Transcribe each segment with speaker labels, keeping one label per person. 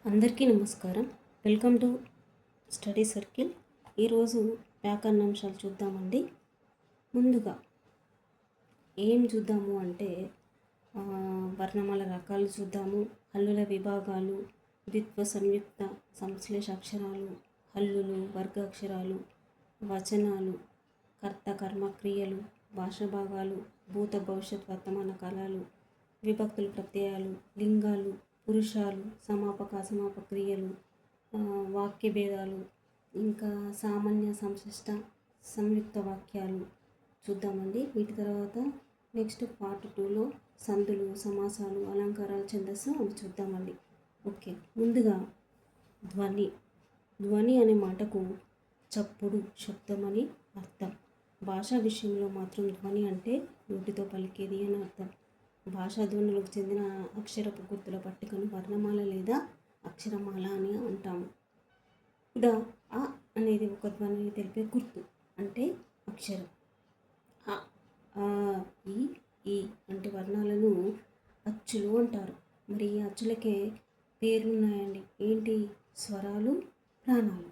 Speaker 1: అందరికీ నమస్కారం. Welcome to study circle. ఈరోజు వ్యాకరణాంశాలు చూద్దామండి. ముందుగా ఏం చూద్దాము అంటే వర్ణమాల రకాలు చూద్దాము, హల్లుల విభాగాలు, ద్విత్వ సంయుక్త సంశ్లేష అక్షరాలు, హల్లులు, వర్గాక్షరాలు, వచనాలు, కర్త కర్మ క్రియలు, భాష భాగాలు, భూత భవిష్యత్ వర్తమాన కాలాలు, విభక్తులు ప్రత్యయాలు, లింగాలు, పురుషాలు, సమాపక అసమాపక క్రియలు, వాక్య భేదాలు, ఇంకా సామాన్య సంశిష్ట సంయుక్త వాక్యాలు చూద్దామండి. వీటి తర్వాత నెక్స్ట్ పార్ట్ 2లో సందులు, సమాసాలు, అలంకారాలు, ఛందస్సు అవి చూద్దామండి. ఓకే, ముందుగా ధ్వని. ధ్వని అనే మాటకు చప్పుడు, శబ్దమని అర్థం. భాషా విషయంలో మాత్రం ధ్వని అంటే నోటితో పలికేది అని అర్థం. భాషా ధ్వనులకు చెందిన అక్షరపు గుర్తుల పట్టికను వర్ణమాల లేదా అక్షరమాల అని అంటాము. అ అనేది ఒక ధ్వనిని తెలిపే గుర్తు, అంటే అక్షరం. అ, ఆ, ఈ అంటే వర్ణాలను అచ్చులు అంటారు. మరి ఈ అచ్చులకే పేర్లు ఉన్నాయండి. ఏంటి? స్వరాలు, ప్రాణాలు.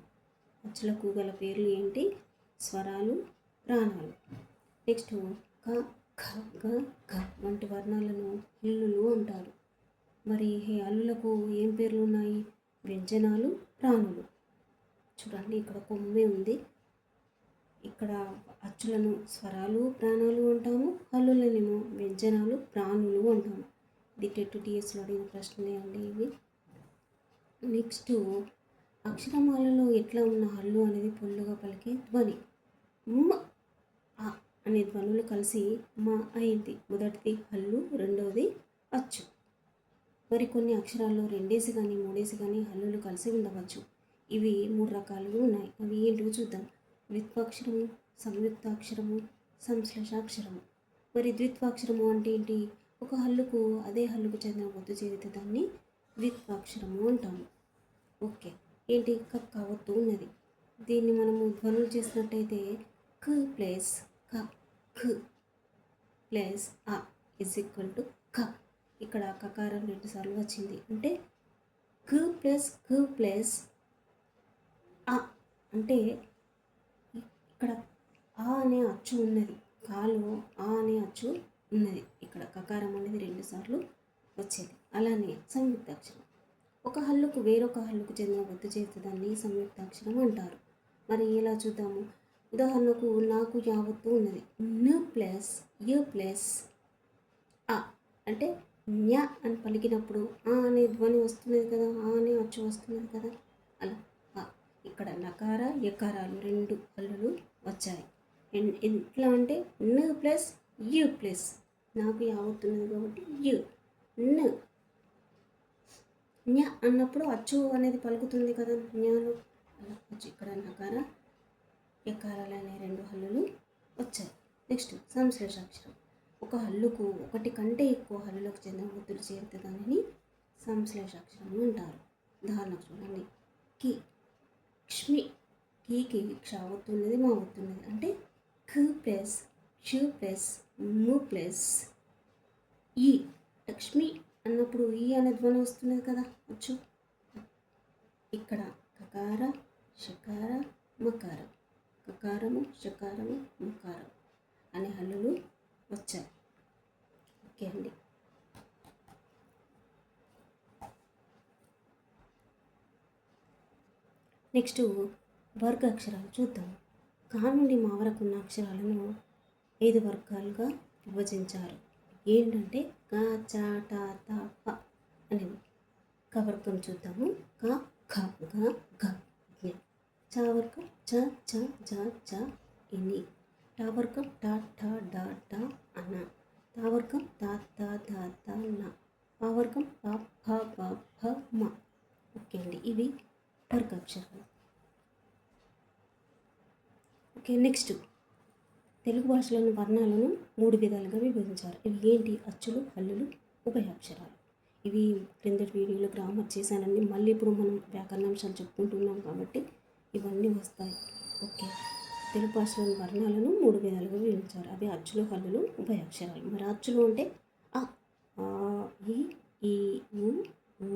Speaker 1: అచ్చులకు గల పేర్లు ఏంటి? స్వరాలు, ప్రాణాలు. నెక్స్ట్ క, ఖ, గ, ఘ వంటి వర్ణాలను హల్లులు అంటారు. మరి ఈ హల్లులకు ఏం పేర్లు ఉన్నాయి? వ్యంజనాలు, ప్రాణులు. చూడండి, ఇక్కడ కొమ్మే ఉంది. ఇక్కడ అచ్చులను స్వరాలు, ప్రాణాలు అంటాము, హల్లులనేమో వ్యంజనాలు, ప్రాణులు అంటాము. ఇది టెట్ టీఎస్లో అడిగిన ప్రశ్నలే అండి ఇవి. నెక్స్ట్ అక్షరమాలలో ఎట్లా ఉన్న హల్లు అనేది పొల్లుగా పలికే ధ్వని. అనే ధ్వనులు కలిసి మా అయింది. మొదటిది హల్లు, రెండవది అచ్చు. మరి కొన్ని అక్షరాల్లో రెండేసి కానీ మూడేసి కానీ హల్లులు కలిసి ఉండవచ్చు. ఇవి 3 రకాలుగా ఉన్నాయి. అవి ఏంటో చూద్దాం. ద్విత్వాక్షరము, సంయుక్తాక్షరము, సంశ్లేషాక్షరము. మరి ద్విత్వాక్షరము అంటే ఏంటి? ఒక హల్లుకు అదే హల్లుకు చెందిన ఒత్తు చేరితే దాన్ని ద్విత్వాక్షరము అంటాము. ఓకే, ఏంటి? కక్క ఒత్తు ఉన్నది. దీన్ని మనము ధ్వనులు చేసినట్టయితే క్ ప్లస్ క, ఖ plus a is equal to ఖ. ఇక్కడ కకారం 2 సార్లు వచ్చింది. అంటే క్ ప్లస్ అ అంటే ఇక్కడ ఆ అనే అచ్చు ఉన్నది. కాలో ఆ అనే అచ్చు ఉన్నది. ఇక్కడ కకారం అనేది 2 సార్లు వచ్చేది. అలానే సంయుక్తాక్షరం. ఒక హల్లుకు వేరొక హల్లుకు చెందిన ఒత్తు చేస్తే దాన్ని సంయుక్తాక్షరం అంటారు. మరి ఎలా చూద్దాము? ఉదాహరణకు నాకు యావత్తు ఉన్నది. న్ ప్లస్ యు ప్లస్ అ అంటే న్య అని పలికినప్పుడు ఆ అనే ధ్వని వస్తున్నది కదా, ఆ అనే అచ్చు వస్తున్నది కదా. అలా ఇక్కడ నకార యకారాలు 2 హల్లులు వచ్చాయి. ఎట్లా అంటే న్ ప్లస్ యు ప్లస్, నాకు యావత్తున్నది కాబట్టి యు, న్ న్య అన్నప్పుడు అచ్చు అనేది పలుకుతుంది కదా న్యాలో. అలా అచ్చు ఇక్కడ నకార యకారాలు అనే 2 హల్లులు వచ్చాయి. నెక్స్ట్ సంశ్లేషాక్షరం. ఒక హల్లుకు ఒకటి కంటే ఎక్కువ హల్లులకు చెందిన ఒత్తులు చేరితే దానిని సంశ్లేషాక్షరం అంటారు. ఉదాహరణకు చూడండి, కి, క్ష్మి. కీకి క్ష ఒత్తున్నది, మా ఒత్తున్నది. అంటే ఖ ప్లస్ క్ష ప్లస్ ము ప్లస్ ఈ. లక్ష్మి అన్నప్పుడు ఈ అనే ధ్వని వస్తున్నది కదా, వచ్చు. ఇక్కడ కకార, షకార, మకార. కకారము, షకారము, మకారం అనే హల్లులు వచ్చాయి. ఓకే అండి. నెక్స్ట్ వర్గ అక్షరాలు చూద్దాం. కా నుండి మా వరకు ఉన్న అక్షరాలను 5 వర్గాలుగా విభజించారు. ఏంటంటే క, చ, ట, త, ప అనేవి. క వర్గం చూద్దాము. క, ఖ, గ, ఘ, జ్ఞ. చ వర్గం చ, ఛ, జ, ఝ, ఇని. ట వర్గం ట, ఠ, డ, ట, అన. త వర్గం త, థ, ద, త, న. ప వర్గం ప, ఫ, బ, భ, మ. ఓకే అండి, ఇవి వర్గాక్షరాలు. ఓకే, నెక్స్ట్ తెలుగు భాషలోని వర్ణాలను 3 విధాలుగా విభజించారు. ఇవి ఏంటి? అచ్చులు, హల్లులు, ఉభయాక్షరాలు. ఇవి క్రిందటి వీడియోలో గ్రామర్ చేశానండి. మళ్ళీ ఇప్పుడు మనం వ్యాకరణాంశాలు చెప్పుకుంటున్నాం కాబట్టి ఇవన్నీ వస్తాయి. ఓకే, తెలుగు భాషలోని వర్ణాలను 3 విధాలుగా విభజించారు. అవి అచ్చులు, హల్లులు, ఉభయాక్షరాలు. మరి అచ్చులు అంటే అ, ఆ, ఈ, ఊ, ఊ,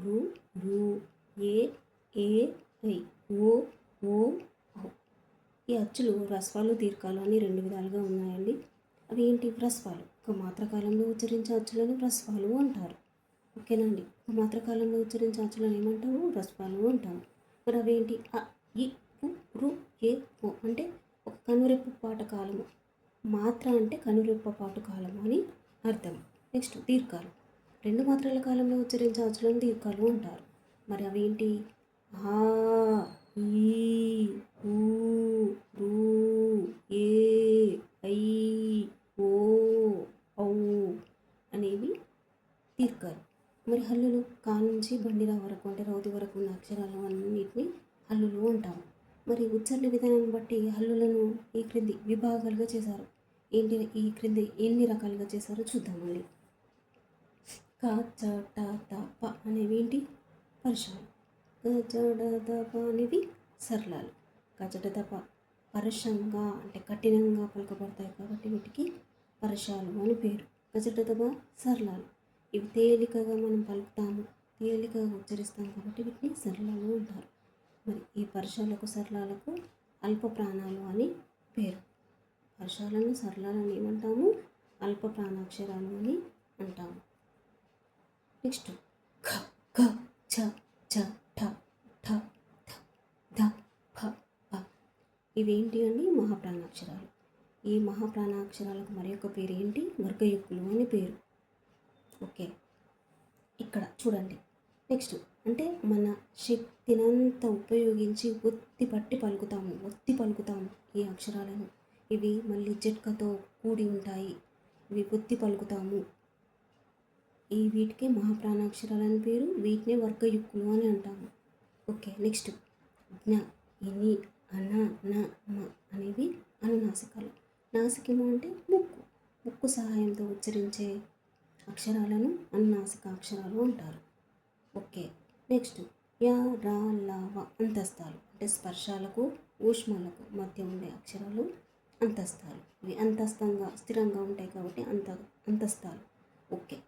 Speaker 1: రు, రు, హ్రస్వాలు దీర్ఘాలు అని రెండు విధాలుగా ఉన్నాయండి. అవి ఏంటి? హ్రస్వాలు ఒక మాత్రకాలంలో ఉచ్చరించే అచ్చులను హ్రస్వాలు అంటారు. ఓకేనండి. ఒక మాత్రకాలంలో ఉచ్చరించే అచ్చులను ఏమంటాము? హ్రస్వాలు అంటాము. మరి అవేంటి? అ, ఇ, ఉ, రు, ఏ, ఓ అంటే ఒక కనురెప్పు పాట కాలము. మాత్ర అంటే కనురెప్ప పాటు కాలము అని అర్థం. నెక్స్ట్ దీర్ఘాలు. రెండు మాత్రల కాలంలో ఉచ్చరించే అచ్చులను దీర్ఘాలు అంటారు. మరి అవేంటి? ఆ, ఈ, ఊ, రు, ఏ, ఐ, ఓ, ఔ అనేవి దీర్ఘాలు. మరి హల్లులు కా నుంచి బండిరా వరకు అంటే రౌతి వరకు ఉన్న అక్షరాలు అన్నిటిని హల్లులు అంటాము. మరి ఉచ్చారణ విధానాన్ని బట్టి హల్లులను ఈ క్రింది విభాగాలుగా చేశారు. ఏంటి ఈ క్రింది ఎన్ని రకాలుగా చేశారో చూద్దామండి. క, చ, ట, త, ప అనేవి ఏంటి? పరుషాలు. క, చ, డ, త, ప అనేవి సరళాలు. క, చ, డ, త, ప పరుషంగా అంటే కఠినంగా పలకబడతాయి కాబట్టి వీటికి పరుషాలు అని పేరు. క, చ, డ, త, ప సరళాలు. ఇవి తేలికగా మనం పలుకుతాము, తేలికగా ఉచ్చరిస్తాం కాబట్టి వీటిని సరళాలు అంటారు. మరి ఈ పరుషాలకు సరళాలకు అల్ప ప్రాణాలు అని పేరు. పరుషాలను సరళాలను ఏమంటాము? అల్ప ప్రాణాక్షరాలు అని అంటాము. నెక్స్ట్ ఖ, ఖ, ఛ, ఛ, ఠ, ఠ, థ, ధ, ఫ, ప ఇవేంటి అండి? మహాప్రాణాక్షరాలు. ఈ మహాప్రాణాక్షరాలకు మరి యొక్క పేరు ఏంటి? వర్గయుక్తులు అని పేరు. ఓకే, ఇక్కడ చూడండి. నెక్స్ట్ అంటే మన శక్తినంతా ఉపయోగించి ఒత్తి పట్టి పలుకుతాము ఈ అక్షరాలను. ఇవి మళ్ళీ జట్కతో కూడి ఉంటాయి. ఇవి ఒత్తి పలుకుతాము. ఈ వీటికి మహాప్రాణాక్షరాలు అని పేరు. వీటినే వర్గయుక్తులు అని అంటాము. ఓకే, నెక్స్ట్ జ్ఞ, ఇని, అన, న, మ అనేవి అనునాసికాలు. నాసికము అంటే ముక్కు సహాయంతో ఉచ్చరించే అక్షరాలను అనునాసిక అక్షరాలు అంటారు. ఓకే, నెక్స్ట్ యా, రా, లా, వ అంతస్తాలు అంటే స్పర్శాలకు ఊష్మాలకు మధ్య ఉండే అక్షరాలు అంతస్తాలు. ఇవి అంతస్తంగా స్థిరంగా ఉంటాయి కాబట్టి అంతస్తాలు. Okay,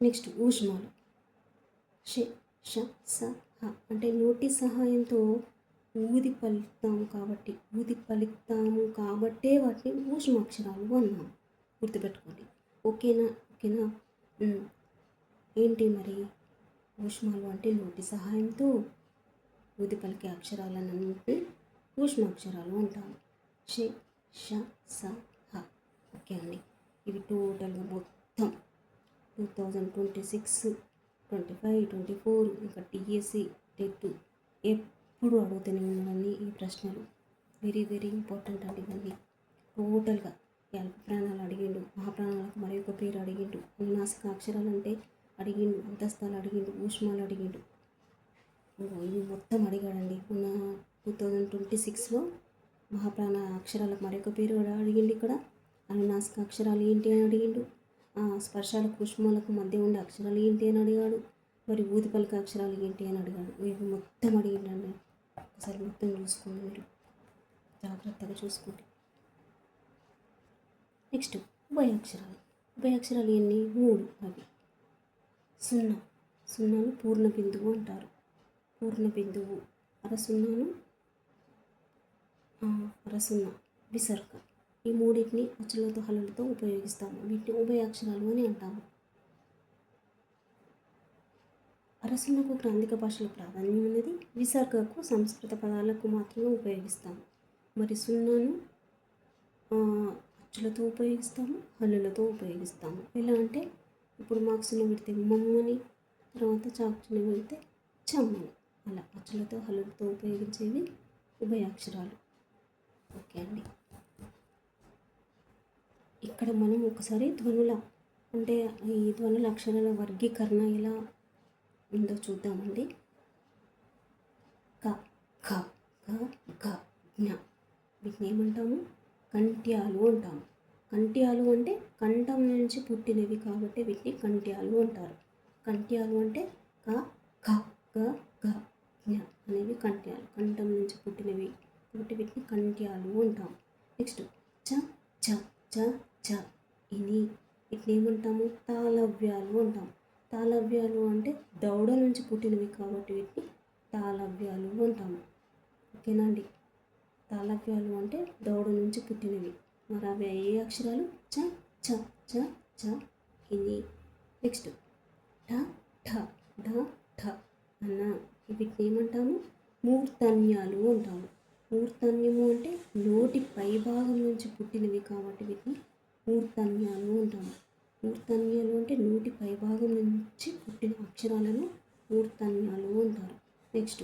Speaker 1: next ఊష్మాలు. ష, ష, స, హ అంటే నోటి సహాయంతో ఊది పలుకుతాము కాబట్టే వాటిని ఊష్మాక్షరాలు అన్నాము. గుర్తుపెట్టుకోండి. ఓకేనా? ఏంటి మరి ఊష్మాలు అంటే నోటి సహాయంతో ఊది పలికే అక్షరాలన్నింటినీ ఊష్మాక్షరాలు అంటాము. ష, ష, స, హ. ఓకే అండి. ఇవి టోటల్గా మొత్తం 2026, 25, 24 ఇంకా టీఎస్సీ టెట్ ఎప్పుడు అడుగుతూనే ఉన్నాడని ఈ ప్రశ్నలు. వెరీ వెరీ ఇంపార్టెంట్ అండి. ఇవన్నీ టోటల్గా అల్ప ప్రాణాలు అడిగిండు, మహాప్రాణాలకు మరి ఒక పేరు అడిగిండు, అనునాసిక అక్షరాలు అంటే అడిగిండు, అంతస్తాలు అడిగిండు, ఊష్మాలు అడిగిండు. ఇవి మొత్తం అడిగాడండి. మొన్న 2026లో మహాప్రాణ అక్షరాలకు మరొక పేరు అడిగిండు. ఇక్కడ అనునాసిక అక్షరాలు ఏంటి అని అడిగిండు. స్పర్శాలకు ఊష్మాలకు మధ్య ఉండే అక్షరాలు ఏంటి అని అడిగాడు. మరి ఊది పలికే అక్షరాలు ఏంటి అని అడిగాడు. ఇవి మొత్తం అడిగిండండి. ఒకసారి మొత్తం చూసుకోండి, మీరు జాగ్రత్తగా చూసుకోండి. నెక్స్ట్ ఉభయాక్షరాలు ఎన్ని? 3. అవి సున్నాను పూర్ణ బిందువు అంటారు. పూర్ణ బిందువు అరసున్నాను అరసున్నా విసర్గ. ఈ మూడింటిని అచ్చులతో హల్లులతో ఉపయోగిస్తాము. వీటిని ఉభయాక్షరాలు అని అంటాము. అరసున్నకు గ్రాంధిక భాషలో ప్రాధాన్యం ఉన్నది. విసర్గకు సంస్కృత పదాలకు మాత్రమే ఉపయోగిస్తాము. మరి సున్నాను అచ్చులతో ఉపయోగిస్తాము, హల్లులతో ఉపయోగిస్తాము. ఎలా అంటే ఇప్పుడు మార్క్స్ని పెడితే మమ్మని, తర్వాత చాకుని పెడితే చమ్మని, అలా అచ్చులతో హల్లులతో ఉపయోగించేవి ఉభయాక్షరాలు. ఓకే అండి. ఇక్కడ మనం ఒకసారి ధ్వనుల అంటే ఈ ధ్వనుల అక్షరాల వర్గీకరణ ఎలా ఉందో చూద్దామండి. క, ఖ, గ, ఘ, జ్ఞ వీటిని ఏమంటాము? కంట్యాలు అంటాము. కంట్యాలు అంటే కంఠం నుంచి పుట్టినవి కాబట్టి వీటిని కంట్యాలు అంటారు. కంట్యాలు అంటే క, ఖ, గ, ఘ, జ్ఞ అనేవి కంట్యాలు, కంఠం నుంచి పుట్టినవి కాబట్టి వీటిని కంట్యాలు అంటాము. నెక్స్ట్ చ, ఛ, చ, ఛ, ఇని వీటిని ఏమంటాము? తాళవ్యాలు అంటాము. తాళవ్యాలు అంటే దౌడ నుంచి పుట్టినవి కాబట్టి వీటిని తాళవ్యాలు అంటాము. ఓకేనా అండి. తాళవ్యాలు అంటే దౌడ నుంచి పుట్టినవి. మరి అవి ఏ అక్షరాలు? చ చ చ చ ఇది. నెక్స్ట్ ఠ ఠ ఢ ఠ అన్న. వీటిని ఏమంటాము? మూర్ధన్యాలు అంటాము. మూర్ధన్యము అంటే నోటి పైభాగం నుంచి పుట్టినవి కాబట్టి వీటిని మూర్ధన్యాలు అంటాము. మూర్ధన్యాలు అంటే నోటి పైభాగం నుంచి పుట్టిన అక్షరాలను మూర్ధన్యాలు అంటారు. నెక్స్ట్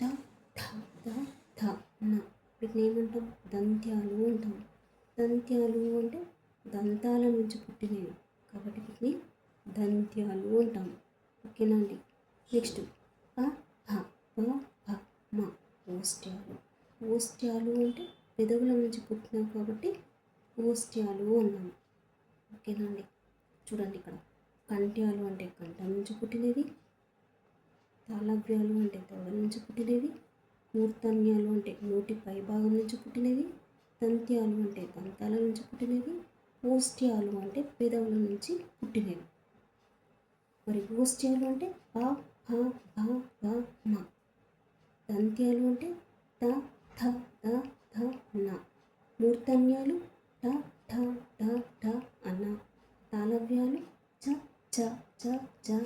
Speaker 1: ధ ధ ధ ధ న. వీటిని ఏమంటాం? దంత్యాలు అంటాం. దంత్యాలు అంటే దంతాల నుంచి పుట్టినవి కాబట్టి వీటిని దంత్యాలు అంటాం. ఓకేనా అండి? నెక్స్ట్ ప హ ప హ మ. ఓష్ట్యాలు. ఓష్ట్యాలు అంటే పెదవుల నుంచి పుట్టినవి కాబట్టి ఓష్ట్యాలు అన్నాము. ఓకేనా అండి? చూడండి ఇక్కడ కంట్యాలు అంటే కంఠం నుంచి పుట్టినవి, తాళవ్యాలు అంటే దవడ నుంచి పుట్టినవి, మూర్ధన్యాలు అంటే నోటి పైభాగం నుంచి పుట్టినవి, దంత్యాలు అంటే దంతాల నుంచి పుట్టినవి, ఓష్ట్యాలు అంటే పెదవుల నుంచి పుట్టినవి. మరి ఓష్ట్యాలు అంటే ప హ భ భ మ. దంత్యాలు అంటే త థ ద ధ న. మూర్ధన్యాలు ట ఠ ఢ ఢ అన్న. తాళవ్యాలు చ చ చ చ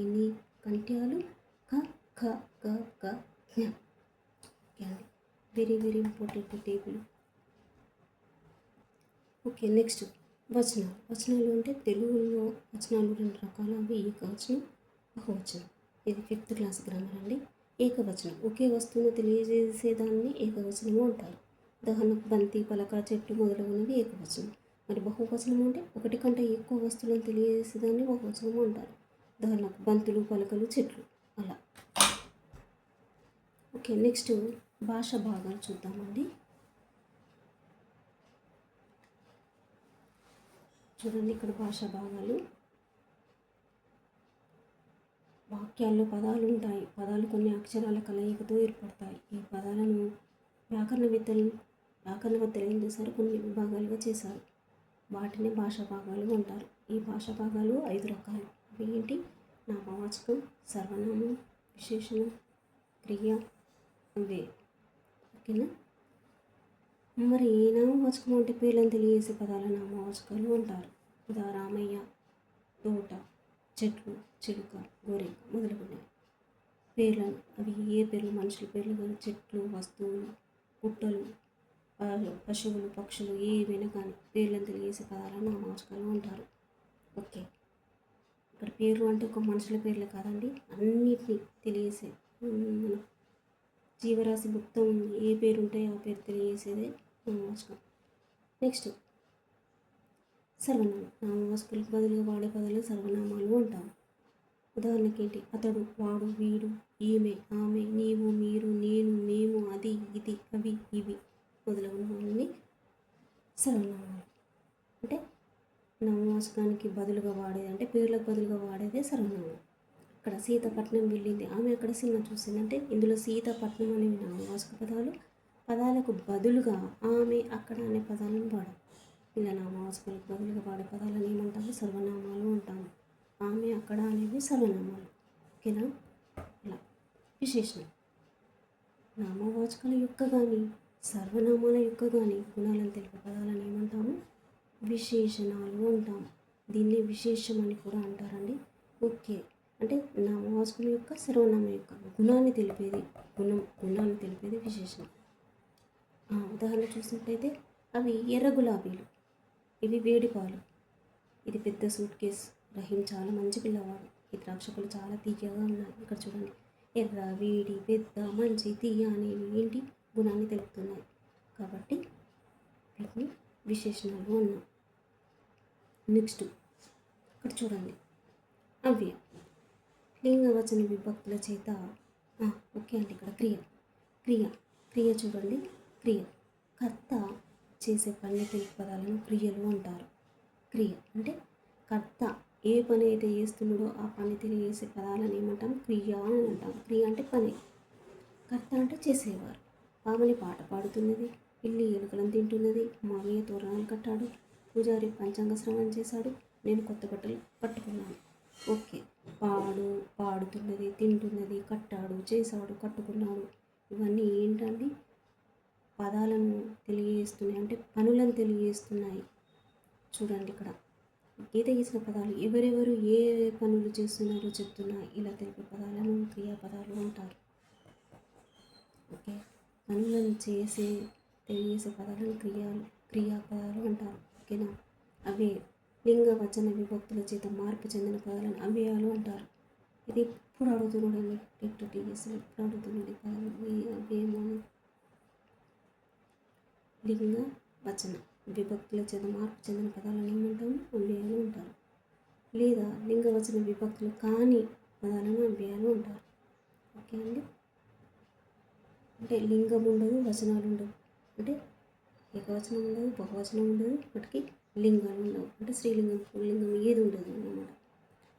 Speaker 1: ఇని. కంట్యాలు క ఖ గ గ జ్ఞ. Very very important table. Okay, next వచనాలు. వచనాలు అంటే తెలుగులో వచనాలు రెండు రకాలు. అవి ఏకవచనం, బహువచనం. ఇది 5th క్లాస్ గ్రామర్ అండి. ఏకవచనం ఒకే వస్తువును తెలియజేసేదాన్ని ఏకవచనము అంటారు. ఉదాహరణకు బంతి, పలక, చెట్టు మొదలగునవి ఏకవచనం. మరి బహువచనం అంటే ఒకటి కంటే ఎక్కువ వస్తువులను తెలియజేసేదాన్ని బహువచనము అంటారు. ఉదాహరణకు బంతులు, పలకలు, చెట్లు అలా. ఓకే, నెక్స్ట్ భాష భాగాలు చూద్దామండి. చూడండి ఇక్కడ భాషా భాగాలు. వాక్యాల్లో పదాలు ఉంటాయి. పదాలు కొన్ని అక్షరాల కలయికతో ఏర్పడతాయి. ఈ పదాలను వ్యాకరణవేత్తలు ఏం చేశారు? కొన్ని విభాగాలుగా చేశారు. వాటిని భాషా భాగాలు అంటారు. ఈ భాషా భాగాలు 5 రకాలు. అవి ఏంటి? నామవాచకం, సర్వనామం, విశేషణం, క్రియ, అవే. ఓకేనా? మరి నామవాచకం అంటే పేర్లను తెలియజేసే పదాల నామవాచకాలు అంటారు. రామయ్య, తోట, చెట్లు, చిలుక, గోరెక్క మొదలగునవి. పేర్లను అవి ఏ పేర్లు? మనుషుల పేర్లు కానీ, చెట్లు, వస్తువులు, పుట్టలు, పశువులు, పక్షులు ఏవైనా కానీ పేర్లను తెలియజేసే పదాలను నామవాచకాలు అంటారు. ఓకే, ఇక్కడ పేర్లు అంటే ఒక మనుషుల పేర్లే కాదండి, అన్నిటినీ తెలియజేసే జీవరాశి మొత్తం ఏ పేరు ఉంటాయో ఆ పేరు తెలియజేసేదే నామవాచకం. నెక్స్ట్ సర్వనామం. నామవాచకాలకు బదులుగా వాడే పదాలు సర్వనామాలు అంటాము. ఉదాహరణకి ఏంటి? అతడు, వాడు, వీడు, ఈమె, ఆమె, నీవు, మీరు, నేను, మేము, అది, ఇది, అవి, ఇవి మొదలగునవన్నీ సర్వనామాలు. అంటే నామవాచకానికి బదులుగా వాడేది అంటే పేర్లకు బదులుగా వాడేదే సర్వనామం. ఇక్కడ సీత పట్నం వెళ్ళింది, ఆమె అక్కడ సినిమా చూసింది అంటే ఇందులో సీత, పట్నం అనేవి నామవాచక పదాలు. పదాలకు బదులుగా ఆమె, అక్కడ అనే పదాలను వాడాలి. ఇలా నామవాచకాలకు బదులుగా వాడే పదాలను ఏమంటాము? సర్వనామాలు అంటాము. ఆమె, అక్కడ అనేవి సర్వనామాలు. ఓకేనా? ఇలా విశేషణం. నామవాచకాల యొక్క కానీ సర్వనామాల యొక్క కానీ గుణాలను తెలిపే పదాలను ఏమంటాము? విశేషణాలు అంటాము. దీన్ని విశేషం అని కూడా అంటారండి. ఓకే, అంటే నామవాచకం యొక్క సర్వనామం యొక్క గుణాన్ని తెలిపేది గుణాన్ని తెలిపేది విశేషణం. ఉదాహరణ చూసినట్లయితే అవి ఎర్ర గులాబీలు, ఇవి వేడి పాలు, ఇది పెద్ద సూట్ కేస్, రహీం చాలా మంచి పిల్లవాడు, ఈ ద్రాక్షపళ్ళు చాలా తీయగా ఉన్నాయి. ఇక్కడ చూడండి, ఎర్ర, వేడి, పెద్ద, మంచి, తీయ అనేవి ఏంటి? గుణాన్ని తెలుపుతున్నాయి. కాబట్టి వీటిని విశేషణాలు అన్నాం. నెక్స్ట్ ఇక్కడ చూడండి, అవ్యయ లింగవచన విభక్తుల చేత. ఓకే అండి, ఇక్కడ క్రియ చూడండి. క్రియ కర్త చేసే పని తెలుపు పదాలను క్రియలు అంటారు. క్రియ అంటే కర్త ఏ పని అయితే చేస్తున్నాడో ఆ పని తెలియజేసే పదాలను ఏమంటాం? క్రియ అని అంటాం. క్రియ అంటే పని, కర్త అంటే చేసేవారు. ఆమెని పాట పాడుతున్నది, పిల్లి ఎలుకలను తింటున్నది, మావయ్య తోరణాలు కట్టాడు, పూజారి పంచాంగ శ్రవణం చేశాడు, నేను కొత్త బట్టలు కట్టుకున్నాను. ఓకే, పాడుతున్నది, తింటున్నది, కట్టాడు, చేశాడు, కట్టుకున్నాడు, ఇవన్నీ ఏంటండి? పదాలను తెలియజేస్తున్నాయి, అంటే పనులను తెలియజేస్తున్నాయి. చూడండి ఇక్కడ గీత గీసిన పదాలు ఎవరెవరు ఏ పనులు చేస్తున్నారో చెప్తున్నా ఇలా తెలిపే పదాలను క్రియాపదాలు అంటారు. ఓకే, పనులను తెలియజేసే పదాలను క్రియాపదాలు అంటారు. ఓకేనా, అవే లింగ వచన విభక్తుల చేత మార్పు చెందిన పదాలను అవ్యయాలు అంటారు. ఇది ఎప్పుడు అడుగుతున్నాడండి, టీఎస్లో ఎప్పుడు అడుగుతున్నాడు ఈ పదాలు అవ్యయము అని. లింగ వచన విభక్తుల చేత మార్పు చెందిన పదాలను ఏమంటాము, అవ్యయాలు అంటారు. లేదా లింగ వచన విభక్తులు కాని పదాలను అవ్యయాలు అంటారు. ఓకే అండి, అంటే లింగం ఉండదు, వచనాలు ఉండవు, అంటే ఏకవచనం ఉండదు, బహువచనం ఉండదు, వాటికి లింగాలు ఉండవు, అంటే స్త్రీలింగం పుల్లింగం ఏది ఉండదు అన్నమాట.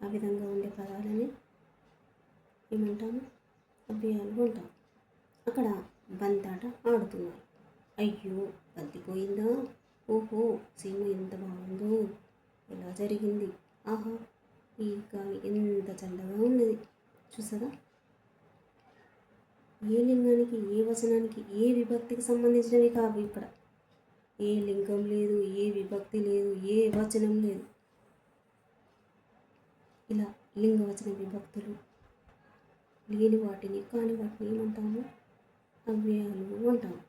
Speaker 1: ఆ విధంగా ఉండే పదాలని ఏమంటాము, అవ్యయాలు అంటాం. అక్కడ బంతాట ఆడుతున్నారు. అయ్యో బంతి పోయిందా, ఓహో సీమ ఎంత బాగుందో, ఎలా జరిగింది, ఆహా ఈ గాలి ఎంత చల్లగా ఉన్నది. చూసారా, ఏ లింగానికి ఏ వచనానికి ఏ విభక్తికి సంబంధించినవి కావు. ఇక్కడ ఏ లింగం లేదు, ఏ విభక్తి లేదు, ఏ వచనం లేదు. ఇలా లింగవచన విభక్తులు లేని వాటిని కాని వాటిని ఏమంటాము, అవ్యయాలు అంటాము.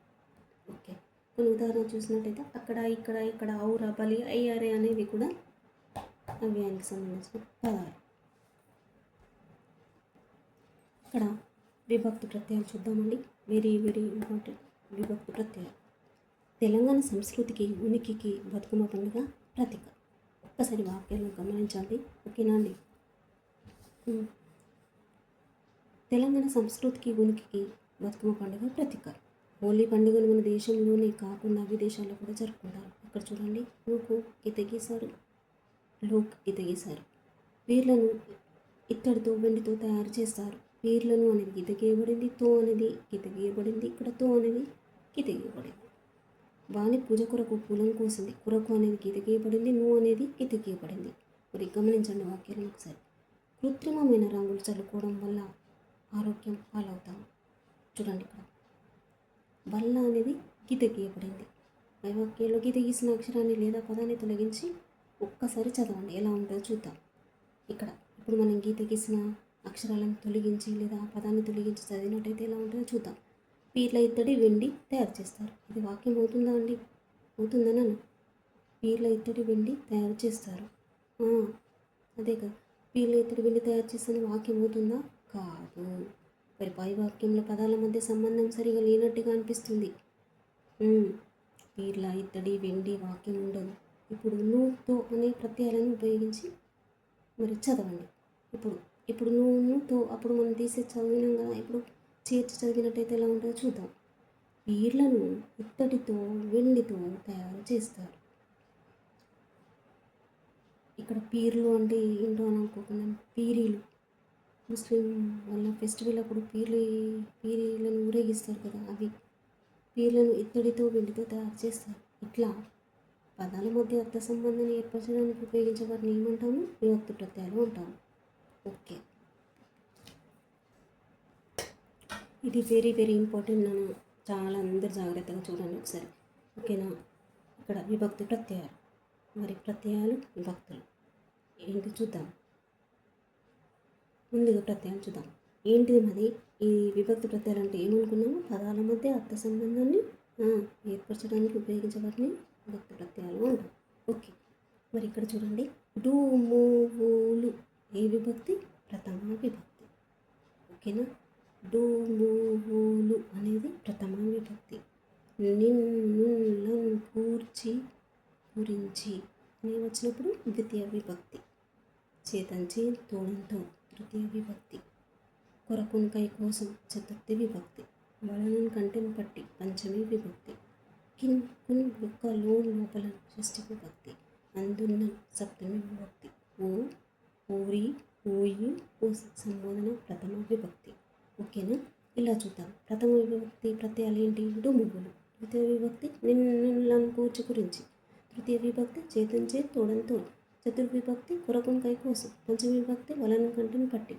Speaker 1: ఓకే, కొన్ని ఉదాహరణ చూసినట్టయితే అక్కడ ఇక్కడ ఇక్కడ ఔరా బలి అయ్యారే అనేవి కూడా అవ్యయానికి సంబంధించిన పదాలు. ఇక్కడ విభక్తి ప్రత్యయాలు చూద్దామండి. వెరీ వెరీ ఇంపార్టెంట్ విభక్తి ప్రత్యయాలు. తెలంగాణ సంస్కృతికి ఉనికికి బతుకమ్మ పండుగ ప్రతీక. ఒక్కసారి వాక్యాలను గమనించండి. ఓకేనా అండి, తెలంగాణ సంస్కృతికి ఉనికికి బతుకమ్మ పండుగ ప్రతీక. హోలీ పండుగను మన దేశంలోనే కాకుండా విదేశాల్లో కూడా జరుపుకుంటారు. ఇక్కడ చూడండి, లోకు గీత గీశారు, లోక్ గీత గీశారు. పీర్లను ఇత్తడితో వెండితో తయారు చేస్తారు. పీర్లను అనేది గీత గీయబడింది, తో అనేది గీత గీయబడింది, ఇక్కడ తో అనేది గీత గీయబడింది. వాలి పూజ కొరకు పూలం కోసింది, కొరకు అనేది గీత గీయబడింది, నువ్వు అనేది గీత గీయబడింది. మరి గమనించండి వాక్యాలను ఒకసారి. కృత్రిమమైన రంగులు చల్లుకోవడం వల్ల ఆరోగ్యం పాలవుతాము. చూడండి, ఇక్కడ వల్ల అనేది గీత గీయబడింది. పై వాక్యంలో గీత గీసిన అక్షరాన్ని లేదా పదాన్ని తొలగించి ఒక్కసారి చదవండి, ఎలా ఉంటుందో చూద్దాం. ఇక్కడ ఇప్పుడు మనం గీత గీసిన అక్షరాలను తొలగించి లేదా పదాన్ని తొలగించి చదివినట్టయితే ఎలా ఉంటుందో చూద్దాం. పీర్ల ఇత్తడి వెండి తయారు చేస్తారు. ఇది వాక్యం అవుతుందా అండి, అవుతుందనా? పీర్ల ఇత్తడి వెండి తయారు చేస్తారు, అదే కదా, పీర్ల ఇత్తడి వెండి తయారు చేస్తాను వాక్యం అవుతుందా, కాదు. మరి పై వాక్యంలో పదాల మధ్య సంబంధం సరిగా లేనట్టుగా అనిపిస్తుంది. పీర్ల ఇత్తడి వెండి వాక్యం ఉండదు. ఇప్పుడు నువ్వుతో అనే ప్రత్యయాలను ఉపయోగించి మరి చదవండి. ఇప్పుడు నువ్వుతో అప్పుడు మనం తీసే చదివినాం కదా, ఇప్పుడు చేర్చి చదివినట్టయితే ఎలా ఉంటుందో చూద్దాం. పీర్లను ఇత్తడితో వెండితో తయారు చేస్తారు. ఇక్కడ పీర్లు అంటే ఏంటో అని అనుకోకుండా పీరీలు, ముస్లిం వాళ్ళ ఫెస్టివల్ అప్పుడు పీరీలను ఊరేగిస్తారు కదా, అవి పీర్లను ఇత్తడితో వెండితో తయారు చేస్తారు. ఇట్లా పదాల మధ్య అర్థ సంబంధాన్ని ఏర్పరచడానికి ఉపయోగించే వాటిని ఏమంటాము, విభక్తి ప్రత్యయాలు అంటాము. ఓకే, ఇది వెరీ వెరీ ఇంపార్టెంట్. నన్ను చాలా అందరు జాగ్రత్తగా చూడండి ఒకసారి. ఓకేనా, ఇక్కడ విభక్తి ప్రత్యయాలు, మరి ప్రత్యయాలు విభక్తులు ఏంటి చూద్దాం. ముందుగా ప్రత్యయాలు చూద్దాం. ఏంటిది మరి ఈ విభక్తి ప్రత్యయాలు అంటే ఏమనుకున్నాము, పదాల మధ్య అర్థ సంబంధాన్ని ఏర్పరచడానికి ఉపయోగించే వాటిని విభక్తి ప్రత్యయాలు అంటాం. ఓకే, మరి ఇక్కడ చూడండి, డు మూవులు ఏ విభక్తి, ప్రథమ విభక్తి. ఓకేనా, డు మూవులు అనేది ప్రథమ విభక్తి. నిన్ను కూర్చి గురించి అని వచ్చినప్పుడు ద్వితీయ విభక్తి. చేతంచి తోడంతో తృతీయ విభక్తి. కొరకునికై కోసం చతుర్థి విభక్తి. వలనం కంటెను పట్టి పంచమి విభక్తి. కిన్ కున్ యొక్క లోపల షష్ఠి విభక్తి. అందున్న సప్తమి విభక్తి. ఓ ఊరి ఊయి ఊసి సంబోధన ప్రథమ విభక్తి. ఓకేనా, ఇలా చూద్దాం. ప్రథమ విభక్తి ప్రత్యయాలు ఏంటి, డుముగులు. ద్వితీయ విభక్తి నిన్ను కూర్చి గురించి. తృతీయ విభక్తి చేతంచే తోడంతో. చతుర్విభక్తి కొరకుని కై కోసం. పంచమి విభక్తి వలనం కంటెను పట్టి.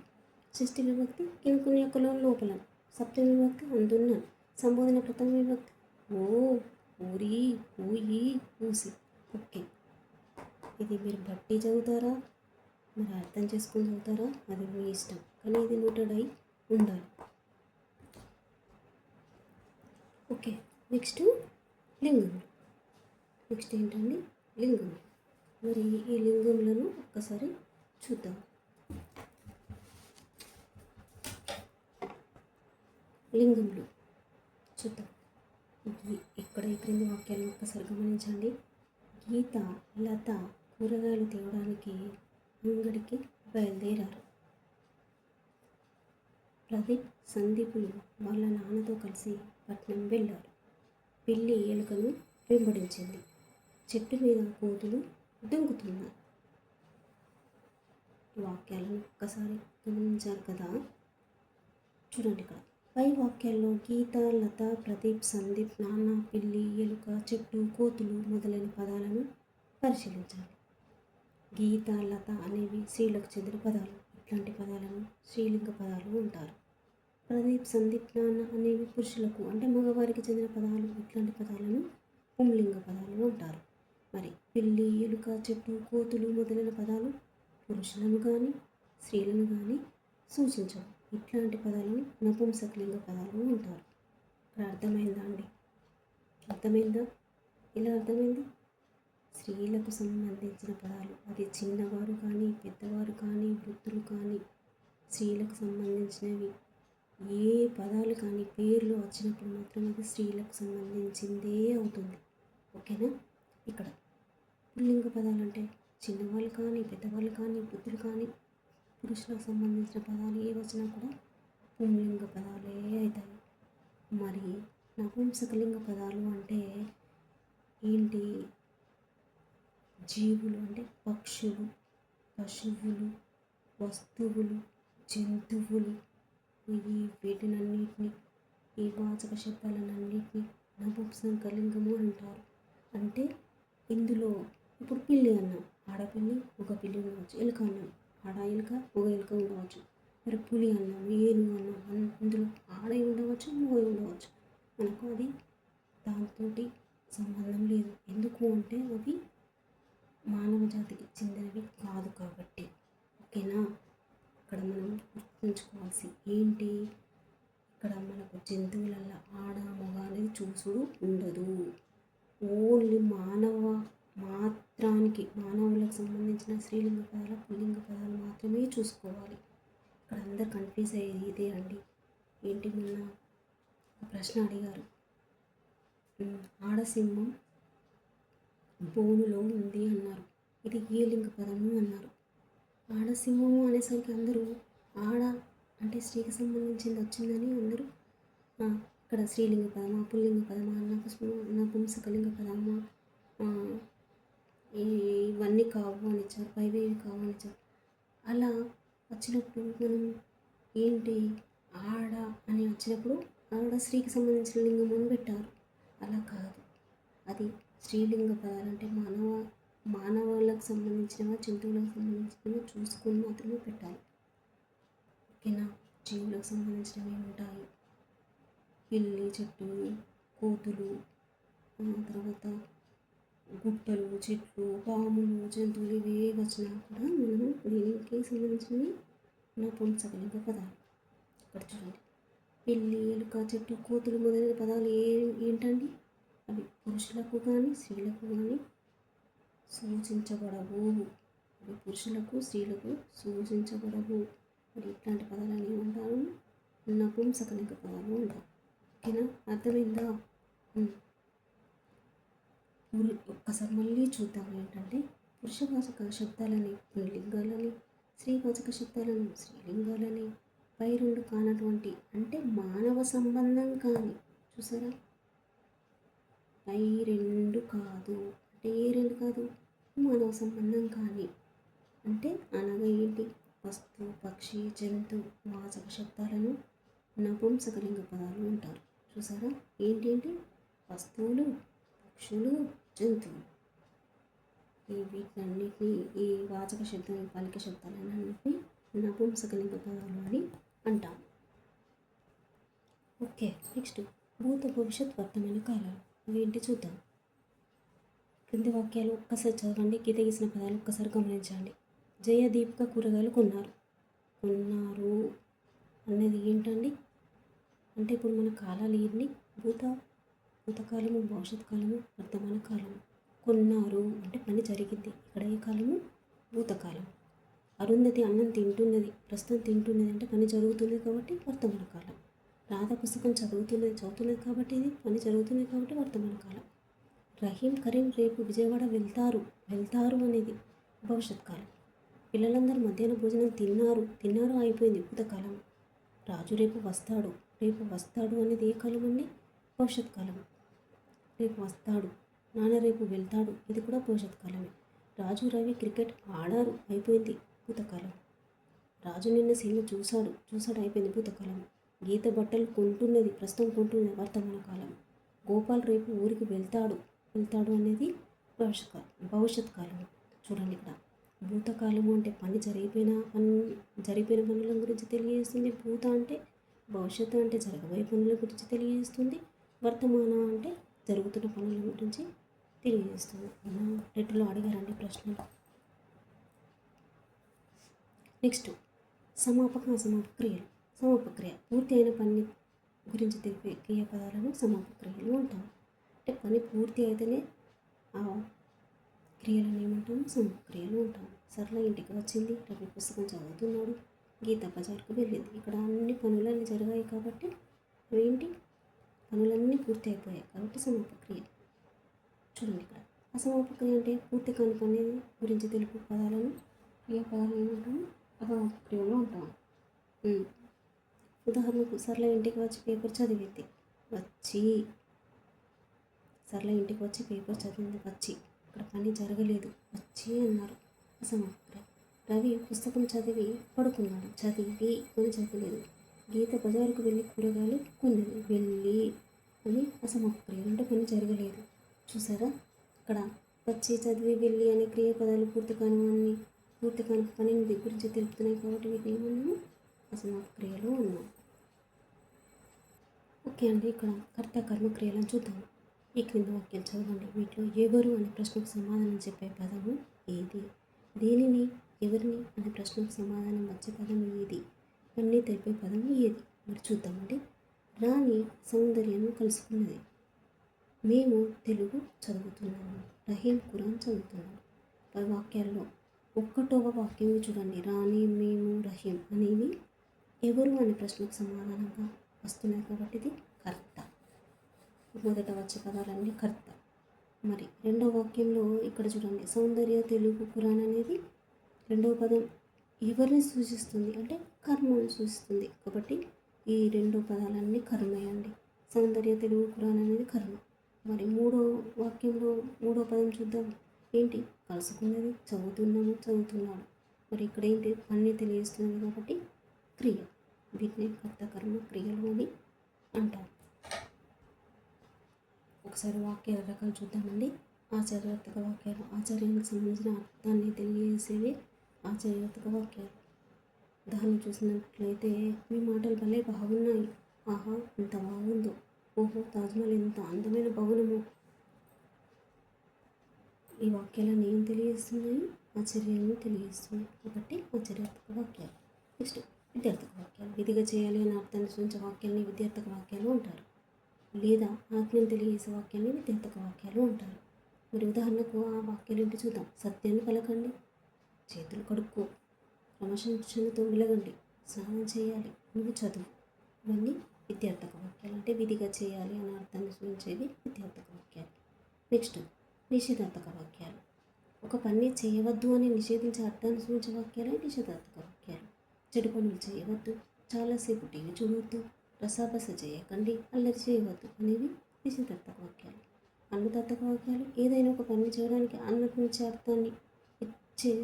Speaker 1: షష్ఠి విభక్తి కినుకుని యొక్క లోపల. సప్తమి విభక్తి అందున్న. సంబోధన ప్రథమ విభక్తి ఓ, ఊరి, ఊయి, ఊసి. ఓకే, ఇది మీరు బట్టి చదువుతారా, మరి అర్థం చేసుకొని చదువుతారా, అది మీ ఇష్టం. కానీ ఇది నోటెడ్ అయి ఉండాలి. Okay, next లింగములు. నెక్స్ట్ ఏంటండి? లింగములు. మరి ఈ లింగములను ఒక్కసారి చూద్దాం. లింగములు చూద్దాం. ఇక్కడ ఈ క్రింది వాక్యాలను ఒక్కసారి గమనించండి. గీత, లత కూరగాయలు తేవడానికి అంగడికి బయలుదేరారు. ప్రదీప్, సందీపులు వాళ్ళ నాన్నతో కలిసి పట్నం వెళ్ళారు. పిల్లి ఎలుకను వెంబడించింది. చెట్టు మీద కోతులు దుంకుతున్నాయి. ఈ వాక్యాలను ఒక్కసారి గమనించారు కదా. చూడండి, ఇక్కడ పై వాక్యాల్లో గీత, లత, ప్రదీప్, సందీప్, నాన్న, పిల్లి, ఎలుక, చెట్టు, కోతులు మొదలైన పదాలను పరిశీలించాలి. గీత, లత అనేవి స్త్రీలకు చెందిన పదాలు. ఇట్లాంటి పదాలను స్త్రీలింగ పదాలు అంటారు. ప్రదీప్, సందీప్, నాన్న అనేవి పురుషులకు అంటే మగవారికి చెందిన పదాలు. ఇట్లాంటి పదాలను పుంలింగ పదాలు అంటారు. మరి పిల్లి, ఎలుక, చెట్టు, కోతులు మొదలైన పదాలు పురుషులను కానీ స్త్రీలను కానీ సూచించవు. ఇట్లాంటి పదాలను నపుంసకలింగ పదాలు అంటారు. ఇక్కడ అర్థమైందా అండి? అర్థమైందా? ఇలా అర్థమైంది. స్త్రీలకు సంబంధించిన పదాలు, అది చిన్నవారు కానీ పెద్దవారు కానీ వృద్ధులు కానీ స్త్రీలకు సంబంధించినవి ఏ పదాలు కానీ పేర్లు వచ్చినప్పుడు మాత్రం అది స్త్రీలకు సంబంధించిందే అవుతుంది. ఓకేనా? ఇక్కడ పుల్లింగ పదాలు అంటే చిన్నవాళ్ళు కానీ పెద్దవాళ్ళు కానీ వృద్ధులు కానీ పురుషులకు సంబంధించిన పదాలు ఏ వచ్చినా కూడా పుంలింగ పదాలే అవుతాయి. మరి నపుంసకలింగ పదాలు అంటే ఏంటి? జీవులు అంటే పక్షులు, పశువులు, వస్తువులు, జంతువులు, వీటినన్నిటినీ ఈ వాచక శబ్దాలన్నింటినీ నపుంసకలింగము అంటారు. అంటే ఇందులో ఇప్పుడు పిల్లి అన్నాం, ఆడపిల్లి ఒక పిల్లి ఉండవచ్చు. ఎలుక అన్నాం, ఆడ ఎలుక ఒక ఎలుక ఉండవచ్చు. మరి పులి అన్నాం, ఏనుగు అన్నాం, ఇందులో ఆడ ఉండవచ్చు, మగ ఉండవచ్చు. మనకు అది దాంతో సంబంధం లేదు. ఎందుకు అంటే అవి మానవ జాతికి చెందినవి కాదు కాబట్టి. ఓకేనా? ఇక్కడ మనం గుర్తుంచుకోవాల్సి ఏంటి? ఇక్కడ మనకు జంతువులల్లో ఆడ మగ అనేది చూసుడు ఉండదు. ఓన్లీ మానవులకు సంబంధించిన స్త్రీలింగ పదాలు, పుల్లింగ పదాలు మాత్రమే చూసుకోవాలి. ఇక్కడ అందరు కన్ఫ్యూజ్ అయ్యేది ఇదే అండి. ఏంటి, మొన్న ఒక ప్రశ్న అడిగారు, ఆడసింహం బోనులో ఉంది అన్నారు. ఇది ఏ లింగ పదము అన్నారు. ఆడసింహము అనేసరికి అందరూ ఆడ అంటే స్త్రీకి సంబంధించింది వచ్చిందని అందరూ ఇక్కడ స్త్రీలింగ పదమా, పుల్లింగ పదమా, నపుంసకలింగ పదమా, ఇవన్నీ కావు అని ఇచ్చారు, పైవేవి కావు అని ఇచ్చారు. అలా వచ్చినప్పుడు మనం ఏంటి, ఆడ అని వచ్చినప్పుడు ఆడ స్త్రీకి సంబంధించిన లింగం అని పెట్టారు. అలా కాదు, అది స్త్రీలింగ పదాలు అంటే మానవాళ్ళకు సంబంధించినవా జంతువులకు సంబంధించినవా చూసుకొని మాత్రమే పెట్టాలి. ఓకేనా? జీవులకు సంబంధించినవి ఉంటాయి, పిల్లి, చెట్టు, కోతులు, తర్వాత గుట్టలు, చెట్లు, పాములు, జంతువులు ఇవే వచ్చినా కూడా మనం దీనికి సంబంధించినవి నపుంసకలింగ పదాలు. ఇక్కడ చూడండి, పిల్లి, ఎలుక, చెట్టు, కోతులు మొదలైన పదాలు ఏంటండి? అవి పురుషులకు కానీ స్త్రీలకు కానీ సూచించబడవు. అవి పురుషులకు స్త్రీలకు సూచించబడవు. మరి ఇట్లాంటి పదాలను ఏమంటారు? నపుంసకలింగ పదాలు అంటారు. ఓకేనా? అర్థమైందా? ఒక్కసారి మళ్ళీ చూద్దాం. ఏంటంటే పురుషవాచక శబ్దాలని పుల్లింగాలని, స్త్రీవాచక శబ్దాలను స్త్రీలింగాలని, పై రెండు కానటువంటి అంటే మానవ సంబంధం కానీ, చూసారా, పై రెండు కాదు అంటే ఏ రెండు కాదు, మానవ సంబంధం కానీ అంటే అనగా ఏంటి, వస్తు, పక్షి, జంతు వాచక శబ్దాలను నపుంసకలింగ పదాలు అంటారు. చూసారా, ఏంటి వస్తువులు, పక్షులు, జంతువులు, వీటన్నిటిని ఈ వాచక శబ్దం పాలిక శబ్దాలన్నింటినీ నపుంసకలింగ పదాలు అని అంటాం. ఓకే, నెక్స్ట్ భూత భవిష్యత్ వర్తమాన కాలాలు అవి ఏంటి చూద్దాం. క్రింది వాక్యాలు ఒక్కసారి చదవండి. గీత గీసిన పదాలు ఒక్కసారి గమనించండి. జయ దీపిక కూరగాయలు కొన్నారు. కొన్నారు అన్నది ఏంటండి అంటే ఇప్పుడు మన కాలాలు ఎన్ని? భూతకాలము, భవిష్యత్ కాలము, వర్తమాన కాలము. కొన్నారు అంటే పని జరిగింది. ఇక్కడ ఏ కాలము? భూతకాలం. అరుంధతి అన్నం తింటున్నది, ప్రస్తుతం తింటున్నది అంటే పని జరుగుతున్నది కాబట్టి వర్తమాన కాలం. రాధ పుస్తకం చదువుతున్నది కాబట్టి ఇది పని జరుగుతున్నది కాబట్టి వర్తమాన కాలం. రహీం కరీం రేపు విజయవాడ వెళ్తారు అనేది భవిష్యత్ కాలం. పిల్లలందరూ మధ్యాహ్న భోజనం తిన్నారు అయిపోయింది భూతకాలం. రాజు రేపు వస్తాడు అనేది ఏ కాలం అండి? భవిష్యత్ కాలం. రేపు వస్తాడు. నాన్న రేపు వెళ్తాడు, ఇది కూడా భవిష్యత్ కాలమే. రాజు రవి క్రికెట్ ఆడారు అయిపోయింది భూతకాలం. రాజు నిన్న సినిమా చూశాడు అయిపోయింది భూతకాలం. గీత బట్టలు ప్రస్తుతం కొంటున్నది వర్తమాన కాలం. గోపాల్ రేపు ఊరికి వెళ్తాడు అనేది భవిష్యత్ కాలం. చూడండి ఇక్కడ భూతకాలము అంటే పని జరిగిపోయిన పనుల గురించి తెలియజేస్తుంది. భూత అంటే భవిష్యత్తు అంటే జరగబోయే పనుల గురించి తెలియజేస్తుంది. వర్తమాన అంటే జరుగుతున్న పనుల గురించి తెలియజేస్తుంది. మన రెట్టులో అడిగారండి ప్రశ్నలు. నెక్స్ట్ సమాపక అసమాపక క్రియలు. సమాపక క్రియ పూర్తి అయిన పని గురించి తెలిపే క్రియాపదాలను సమాపక క్రియలు అంటాము. అంటే పని పూర్తి అయితేనే ఆ క్రియలను ఏమంటాము? సమాపక క్రియలు అంటాము. సరళ ఇంటికి వచ్చింది, రవి పుస్తకం చదువుతున్నాడు, గీత బజార్కు వెళ్ళింది. ఇక్కడ అన్ని పనులన్నీ జరిగాయి కాబట్టి ఏంటి? పనులన్నీ పూర్తి అయిపోయాయి కాబట్టి సమాపక క్రియ. చూడండి ఇక్కడ అసమాపక క్రియ అంటే పూర్తి కాని పని గురించి తెలుపు పదాలను క్రియాపదాలు ఏమంటాము? అసమాపక క్రియలు అంటాము. ఉదాహరణకు సరళ ఇంటికి వచ్చి పేపర్ చదివింది. సరళ ఇంటికి వచ్చి పేపర్ చదివింది. ఇక్కడ పని జరగలేదు. అన్నారు అసమాపక క్రియ. రవి పుస్తకం చదివి పడుకున్నాడు. పని జరగలేదు. గీత బజారుకు వెళ్ళి కూరగాయలు కొన్నది. వెళ్ళి అని అసమాపక క్రియ అంటే పని జరగలేదు. చూసారా ఇక్కడ చదివి వెళ్ళి అనే క్రియపదాలు పూర్తి కాని పనిని గురించి తెలుపుతున్నాయి కాబట్టి వీటిని ఏమన్నాము? అసమాపక క్రియలు అన్నాం. ఓకే అండి, ఇక్కడ కర్త కర్మ క్రియలను చూద్దాము. ఈ క్రింది వాక్యాలు చదవండి. వీటిలో ఎవరు అనే ప్రశ్నకు సమాధానం చెప్పే పదము ఏది? దేనిని, ఎవరిని అనే ప్రశ్నకు సమాధానం వచ్చే పదం ఏది? ఇవన్నీ తెలిపే పదం ఏది? మరి చూద్దామండి. రాణి సౌందర్యను కలుసుకున్నది. మేము తెలుగు చదువుతున్నాము. రహీం ఖురాన్ చదువుతున్నాడు. పై వాక్యాల్లో 1వ వాక్యం చూడండి. రాణి, మేము, రహీం అనేవి ఎవరు అనే ప్రశ్నకు సమాధానంగా వస్తున్నాయి కాబట్టి ఇది కర్త. మొదట వచ్చే పదాలన్నీ కర్త. మరి రెండవ వాక్యంలో ఇక్కడ చూడండి. సౌందర్య తెలుగు ఖురాన్ అనేది రెండవ పదం ఎవరిని సూచిస్తుంది అంటే కర్మను సూచిస్తుంది కాబట్టి ఈ రెండు పదాలన్నీ కర్మయండి. సౌందర్య తెలుగు ఖురాన్ అనేది కర్మ. మరి మూడో వాక్యంలో మూడో పదం చూద్దాం. ఏంటి? కలుసుకున్నది, చదువుతున్నాడు. మరి ఇక్కడ ఏంటి? పని తెలియజేస్తున్నది కాబట్టి క్రియ. వీటిని కర్త కర్మ క్రియలు అని అంటారు. ఒకసారి వాక్యాల రకాలు చూద్దామండి. ఆచార్యార్థక వాక్యాలు. ఆచార్యానికి సంబంధించిన అర్థాన్ని తెలియజేసేవి ఆచార్యార్థక వాక్యాలు. ఉదాహరణ చూసినట్లయితే, మీ మాటలు భలే బాగున్నాయి. ఆహా ఎంత బాగుందో. ఓహో తాజ్మహల్ ఎంత అందమైన భవనము. ఈ వాక్యాలను ఏం తెలియజేస్తున్నాయి? ఆశ్చర్యాన్ని తెలియజేస్తున్నాయి కాబట్టి ఆశ్చర్యార్థక వాక్యాలు. నెక్స్ట్ విద్యార్థక వాక్యాలు. విధిగా చేయాలి అనే అర్థాన్ని సూచించే వాక్యాన్ని విద్యార్థక వాక్యాలు అంటారు. లేదా ఆజ్ఞను తెలియజేసే వాక్యాన్ని విద్యార్థక వాక్యాలు అంటారు. మరి ఉదాహరణకు ఆ వాక్యాలు ఏంటి చూద్దాం. సత్యాన్ని పలకండి, చేతులు కడుక్కో, క్రమశిక్షణతో వెలగండి, స్నానం చేయాలి, నువ్వు చదువు. ఇవన్నీ విద్యార్థక వాక్యాలు. అంటే విధిగా చేయాలి అనే అర్థాన్ని సూచించేవి విద్యార్థక వాక్యాలు. నెక్స్ట్ నిషేధార్థక వాక్యాలు. ఒక పని చేయవద్దు అని నిషేధించే అర్థాన్ని సూచించే వాక్యాలే నిషేధార్థక వాక్యాలు. చెడు పనులు చేయవద్దు, చాలాసేపు టీవీ చూడవద్దు, రసాబస చేయకండి, అల్లరి చేయవద్దు అనేవి నిషేధార్థక వాక్యాలు. అనుదార్థక వాక్యాలు. ఏదైనా ఒక పని చేయడానికి అనుమతించే అర్థాన్ని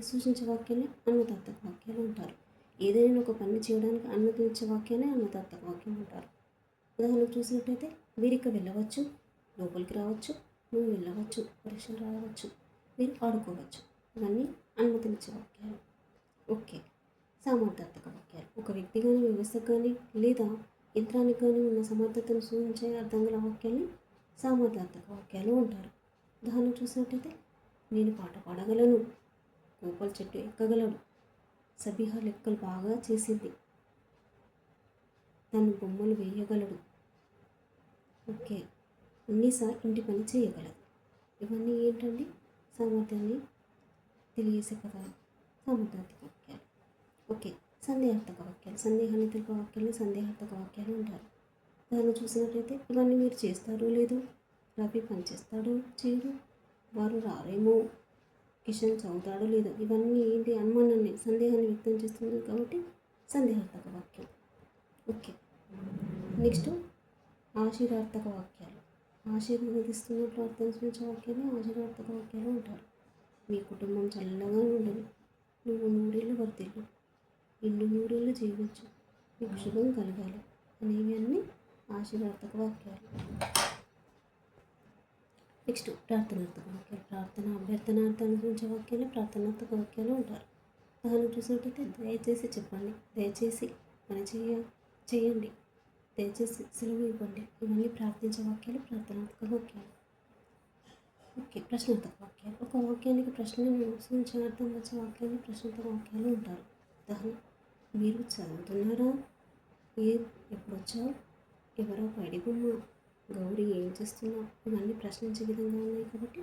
Speaker 1: సూచించే వాక్యాన్ని అనుదార్థక వాక్యాలు అంటారు. ఏదైనా ఒక పని చేయడానికి అనుమతించే వాక్యాన్ని అనుదార్థక వాక్యం అంటారు. ఉదాహరణకు చూసినట్టయితే, వీరికి వెళ్ళవచ్చు, లోపలికి రావచ్చు, నువ్వు వెళ్ళవచ్చు, పరీక్షలు రాయవచ్చు, మీరు ఆడుకోవచ్చు. ఇవన్నీ అనుమతించే వాక్యాలు. ఓకే. సామర్థ్యార్థక వాక్యాలు. ఒక వ్యక్తి కానీ, వ్యవస్థ కానీ లేదా యంత్రానికి కానీ ఉన్న సమర్థతను సూచించే అర్థం గల వాక్యాన్ని సామర్థ్యార్థక వాక్యాలు అంటారు. ఉదాహరణ చూసినట్టయితే, నేను పాట పాడగలను, కోపల చెట్టు ఎక్కగలడు, సబిహ లెక్కలు బాగా చేసింది, తను బొమ్మలు వేయగలడు, ఓకే, ఉన్నీసా ఇంటి పని చేయగలదు. ఇవన్నీ ఏంటండి? సామర్థ్యాన్ని తెలియజేసే పదాలు, సామర్థ్యార్థక వాక్యాలు. ఓకే, సందేహార్థక వాక్యాలు. సందేహాన్ని తెలిపే వాక్యాలు సందేహార్థక వాక్యాలు అంటారు. దాన్ని చూసినట్లయితే, ఇవన్నీ మీరు చేస్తారో లేదు, రవి పని చేస్తాడో చేయడు, వారు రారేమో, కిషన్ చదువుతాడో లేదో, ఇవన్నీ ఏంటి? అనుమానాన్ని, సందేహాన్ని వ్యక్తం చేస్తుంది కాబట్టి సందేహార్థక వాక్యం. ఓకే, నెక్స్ట్ ఆశీర్వార్థక వాక్యాలు. ఆశీర్వదిస్తున్నట్లు అర్థం చేసే వాక్యాన్ని ఆశీర్వార్థక వాక్యాలు అంటారు. మీ కుటుంబం చల్లగా ఉండదు, నువ్వు నూరేళ్ళు వర్తిల్లు, ఇల్లు నూరేళ్ళు జీవించు, మీకు శుభం కలగాలి అనేవి అన్నీ ఆశీర్వార్థక వాక్యాలు. నెక్స్ట్ ప్రార్థనార్థక వాక్యాలు. ప్రార్థన అభ్యర్థనార్థాన్ని సూచించే వాక్యాలు ప్రార్థనార్థక వాక్యాలు అంటారు. దాన్ని చూసినట్టయితే, దయచేసి చెప్పండి, దయచేసి పని చేయండి, దయచేసి సెలవు ఇవ్వండి, ఇవన్నీ ప్రార్థించే వాక్యాలు ప్రార్థనార్థక వాక్యాలు. ఓకే, ప్రశ్నార్థక వాక్యాలు. ఒక వాక్యానికి ప్రశ్నను సూచించే అర్థం వచ్చే వాక్యాన్ని ప్రశ్నార్థక వాక్యాలు అంటారు. ఉదాహరణ, మీరు చదువుతున్నారా, ఎప్పుడు వచ్చావు, ఎవరో పైడి బొమ్మ, గౌరీ ఏం చేస్తున్నావు, ఇవన్నీ ప్రశ్నించే విధంగా ఉన్నాయి కాబట్టి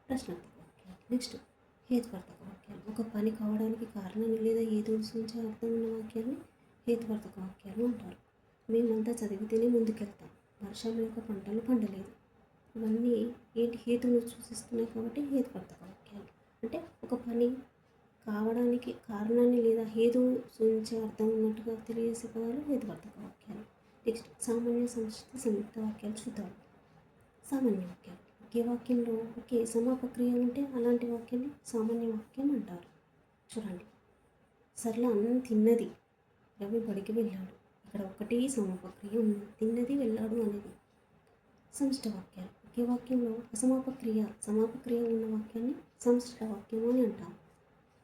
Speaker 1: ప్రశ్నార్థక వాక్యాలు. నెక్స్ట్ హేతువార్థక వాక్యాలు. ఒక పని కావడానికి కారణాన్ని లేదా హేతువును సూచించే అర్థం ఉన్న వాక్యాన్ని హేతువార్థక వాక్యాలు అంటారు. మేమంతా చదివితేనే ముందుకెళ్తాం, వర్షం లేక పంటలు పండలేదు, ఇవన్నీ ఏంటి? హేతువును సూచిస్తున్నాయి కాబట్టి హేతువార్థక వాక్యాలు. అంటే ఒక పని కావడానికి కారణాన్ని లేదా హేతువు సూచించే అర్థం ఉన్నట్టుగా తెలియజేసే పదాలు హేతువార్థక వాక్యాలు. నెక్స్ట్ సామాన్య సంక్షిప్త సంయుక్త వాక్యాలు చూద్దాం. సామాన్య వాక్యాలు. ఒకే వాక్యంలో ఒకే సమాపక్రియ ఉంటే అలాంటి వాక్యాన్ని సామాన్య వాక్యం అంటారు. చూడండి, సరళ అన్నం తిన్నది, రవి బడికి వెళ్ళాడు. ఇక్కడ ఒకటి సమాపక్రియ ఉంది, తిన్నది వెళ్ళాడు అనేది. సంశిష్ట వాక్యాలు. ఒకే వాక్యంలో అసమాపక్రియ సమాపక్రియ ఉన్న వాక్యాన్ని సంశిష్ట వాక్యం అని అంటాం.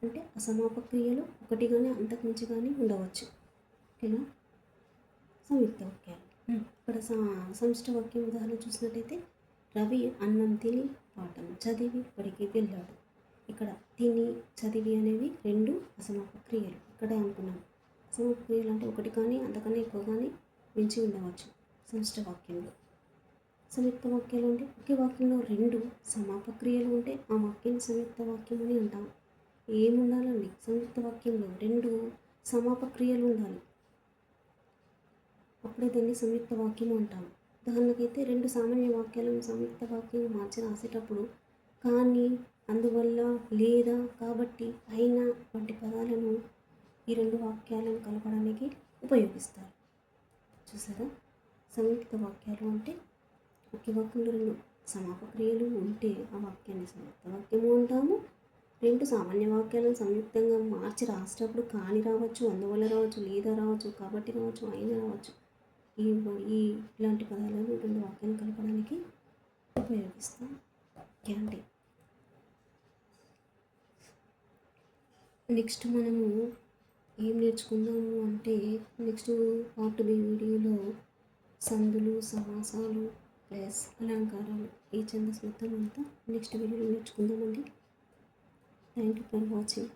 Speaker 1: అంటే అసమాపక్రియలు ఒకటి కానీ అంతకుమించి కానీ ఉండవచ్చు. ఓకేనా? సంయుక్త వాక్యాలు. ఇక్కడ సంశిష్ట వాక్యం ఉదాహరణ చూసినట్టయితే, రవి అన్నం తిని పాఠం చదివి బడికి వెళ్ళాడు. ఇక్కడ తిని చదివి అనేవి రెండు అసమాపక్రియలు. ఇక్కడే అనుకున్నాం, అసమాపక్రియలు అంటే ఒకటి కానీ అంతకన్నా ఎక్కువ కానీ మించి ఉండవచ్చు సంశిష్ట వాక్యంలో. సంయుక్త వాక్యాలు అంటే ఒకే వాక్యంలో రెండు సమాపక్రియలు ఉంటే ఆ వాక్యాన్ని సంయుక్త వాక్యం అని అంటాం. ఏముండాలండి? సంయుక్త వాక్యంలో రెండు సమాపక్రియలు ఉండాలి, అప్పుడే దాన్ని సంయుక్త వాక్యం అంటాం. ఉదాహరణకైతే, రెండు సామాన్య వాక్యాలను సంయుక్త వాక్యం మార్చి రాసేటప్పుడు కానీ, అందువల్ల, లేదా, కాబట్టి, అయినా వంటి పదాలను ఈ రెండు వాక్యాలను కలపడానికి ఉపయోగిస్తారు. చూసారా? సంయుక్త వాక్యాలు అంటే ఒకే వాక్యంలో రెండు సమాపక్రియలు ఉంటే ఆ వాక్యాన్ని సంయుక్త వాక్యము అంటాము. రెండు సామాన్య వాక్యాలను సంయుక్తంగా మార్చి రాసేటప్పుడు కానీ రావచ్చు, అందువల్ల రావచ్చు, లేదా రావచ్చు, కాబట్టి రావచ్చు, అయినా రావచ్చు, ఇలాంటి పదాలను రెండు వాక్యాలను కలపడానికి ఉపయోగిస్తాం. ఓకే అండి. నెక్స్ట్ మనము ఏం నేర్చుకుందాము అంటే, నెక్స్ట్ పార్ట్ బి వీడియోలో సందులు, సమాసాలు ప్లస్ అలంకారాలు, ఈ ఛందస్సు మొత్తం అంతా నెక్స్ట్ వీడియోలో నేర్చుకుందామండి. Thank you for watching.